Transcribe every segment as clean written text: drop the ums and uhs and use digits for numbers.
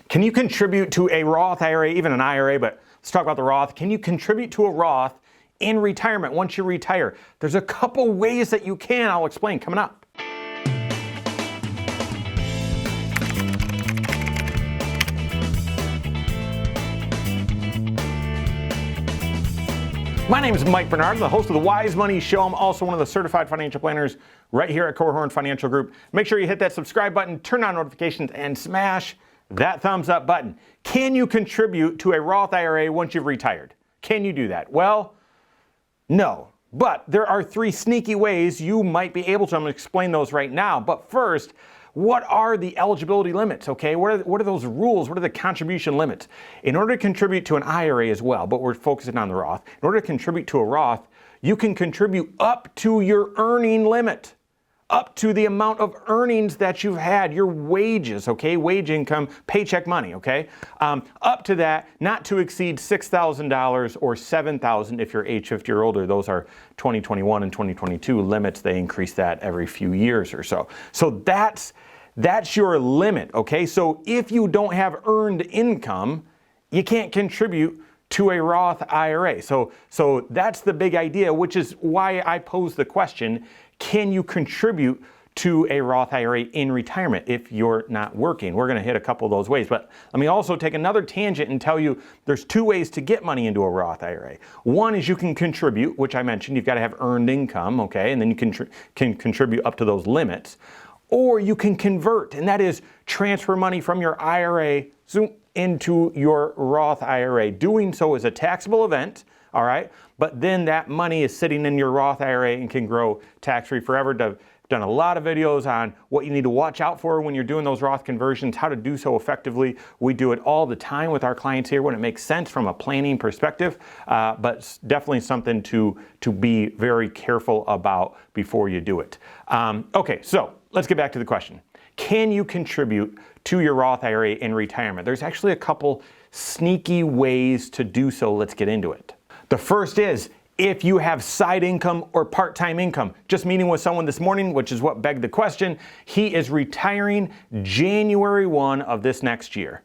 Can you contribute to a Roth IRA, even an IRA, but let's talk about the Roth. Can you contribute to a Roth in retirement once you retire? There's a couple ways that you can. I'll explain coming up. My name is Mike Bernard, the host of the Wise Money Show. I'm also one of the certified financial planners right here at Korhorn Financial Group. Make sure you hit that subscribe button, turn on notifications, and smash that thumbs up button. Can you contribute to a Roth IRA once you've retired? Can you do that? Well, no. But there are three sneaky ways you might be able to. I'm going to explain those right now. But first, what are the eligibility limits, okay? What are those rules? What are the contribution limits? In order to contribute to an IRA as well, but we're focusing on the Roth, in order to contribute to a Roth, you can contribute up to your earning limit, up to the amount of earnings that you've had, your wages, okay? Wage income, paycheck money, okay? Up to that, not to exceed $6,000 or $7,000 if you're age 50 or older. Those are 2021 and 2022 limits. They increase that every few years or so. So that's your limit, okay? So if you don't have earned income, you can't contribute to a Roth IRA. So that's the big idea, which is why I pose the question, can you contribute to a Roth IRA in retirement if you're not working? We're going to hit a couple of those ways, but let me also take another tangent and tell you there's two ways to get money into a Roth IRA. One is you can contribute, which I mentioned, you've got to have earned income, okay, and then you can contribute up to those limits. Or you can convert, and that is transfer money from your IRA into your Roth IRA. Doing so is a taxable event, all right? But then that money is sitting in your Roth IRA and can grow tax-free forever. I've done a lot of videos on what you need to watch out for when you're doing those Roth conversions, how to do so effectively. We do it all the time with our clients here when it makes sense from a planning perspective, but it's definitely something to be very careful about before you do it. Okay, so let's get back to the question. Can you contribute to your Roth IRA in retirement? There's actually a couple sneaky ways to do so. Let's get into it. The first is if you have side income or part-time income. Just meeting with someone this morning, which is what begged the question. He is retiring January 1 of this next year.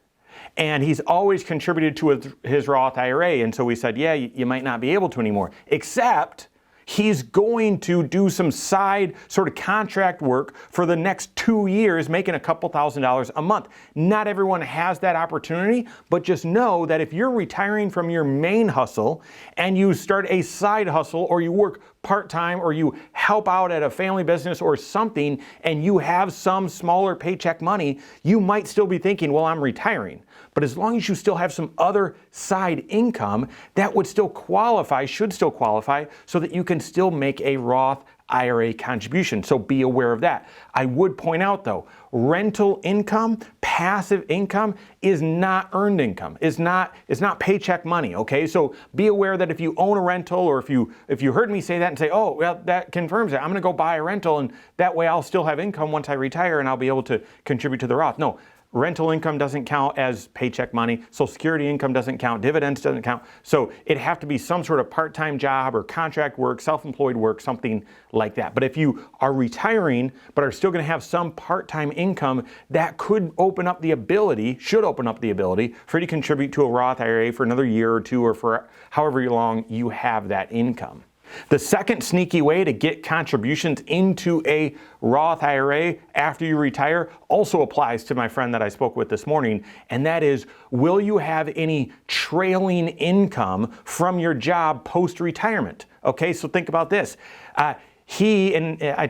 And he's always contributed to his Roth IRA. And so we said, yeah, you might not be able to anymore, except he's going to do some side sort of contract work for the next 2 years, making a couple $1,000s a month. Not everyone has that opportunity, but just know that if you're retiring from your main hustle and you start a side hustle or you work part-time or you help out at a family business or something and you have some smaller paycheck money, you might still be thinking, well, I'm retiring. But as long as you still have some other side income, that would still qualify, should still qualify, so that you can still make a Roth IRA contribution. So be aware of that. I would point out though, rental income, passive income is not earned income, is not paycheck money, okay? So be aware that if you own a rental or if you heard me say that and say, oh, well, that confirms it. I'm gonna go buy a rental and that way I'll still have income once I retire and I'll be able to contribute to the Roth. No. Rental income doesn't count as paycheck money. Social Security income doesn't count. Dividends doesn't count. So it'd have to be some sort of part-time job or contract work, self-employed work, something like that. But if you are retiring but are still going to have some part-time income, that could open up the ability, should open up the ability for you to contribute to a Roth IRA for another year or two or for however long you have that income. The second sneaky way to get contributions into a Roth IRA after you retire also applies to my friend that I spoke with this morning, and that is, will you have any trailing income from your job post-retirement? Okay, so think about this. I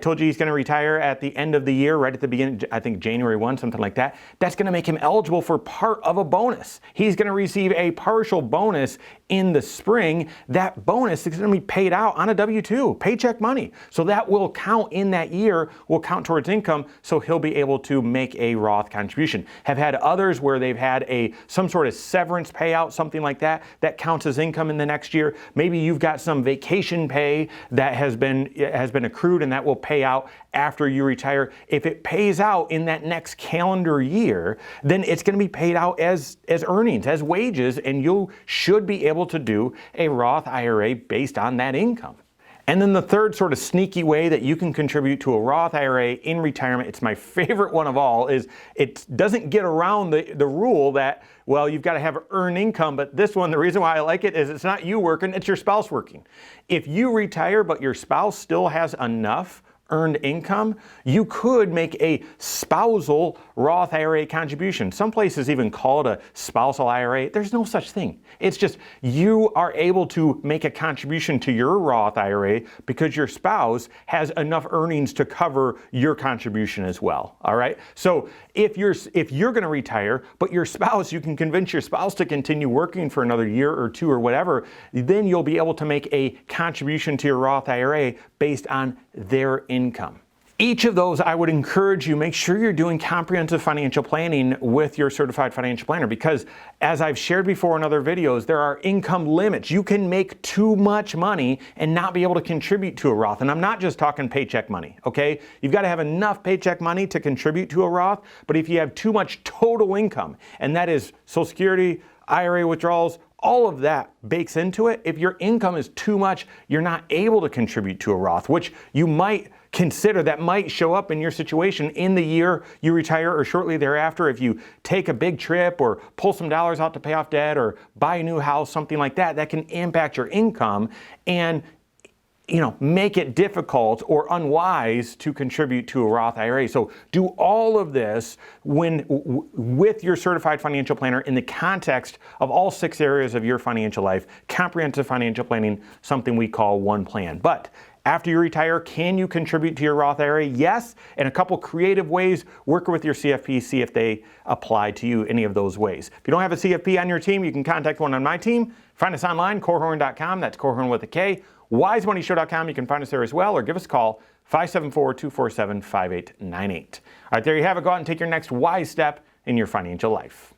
told you he's going to retire at the end of the year, right at the beginning, I think January 1, something like that. That's going to make him eligible for part of a bonus. He's going to receive a partial bonus in the spring. That bonus is going to be paid out on a W-2, paycheck money. So that will count in that year, will count towards income, so he'll be able to make a Roth contribution. Have had others where they've had some sort of severance payout, something like that, that counts as income in the next year. Maybe you've got some vacation pay that has been accrued and that will pay out after you retire. If it pays out in that next calendar year, then it's going to be paid out as earnings, as wages, and you should be able to do a Roth IRA based on that income. And then the third sort of sneaky way that you can contribute to a Roth IRA in retirement, it's my favorite one of all, is it doesn't get around the rule that, well, you've got to have earned income, but this one, the reason why I like it is it's not you working, it's your spouse working. If you retire but your spouse still has enough earned income, you could make a spousal Roth IRA contribution. Some places even call it a spousal IRA. There's no such thing. It's just you are able to make a contribution to your Roth IRA because your spouse has enough earnings to cover your contribution as well. All right. So if you're going to retire, but your spouse, you can convince your spouse to continue working for another year or two or whatever, then you'll be able to make a contribution to your Roth IRA based on their income. Each of those, I would encourage you, make sure you're doing comprehensive financial planning with your certified financial planner, because as I've shared before in other videos, there are income limits. You can make too much money and not be able to contribute to a Roth. And I'm not just talking paycheck money, okay? You've got to have enough paycheck money to contribute to a Roth, but if you have too much total income, and that is Social Security, IRA withdrawals, all of that bakes into it. If your income is too much, you're not able to contribute to a Roth, which you might consider. That might show up in your situation in the year you retire or shortly thereafter. If you take a big trip or pull some dollars out to pay off debt or buy a new house, something like that, that can impact your income and make it difficult or unwise to contribute to a Roth IRA. So do all of this with your certified financial planner in the context of all 6 areas of your financial life. Comprehensive financial planning, something we call one plan. But after you retire, can you contribute to your Roth IRA? Yes, and a couple creative ways. Work with your CFP, see if they apply to you, any of those ways. If you don't have a CFP on your team, you can contact one on my team. Find us online, Korhorn.com. That's Korhorn with a K. WiseMoneyShow.com. You can find us there as well, or give us a call, 574-247-5898. All right, there you have it. Go out and take your next wise step in your financial life.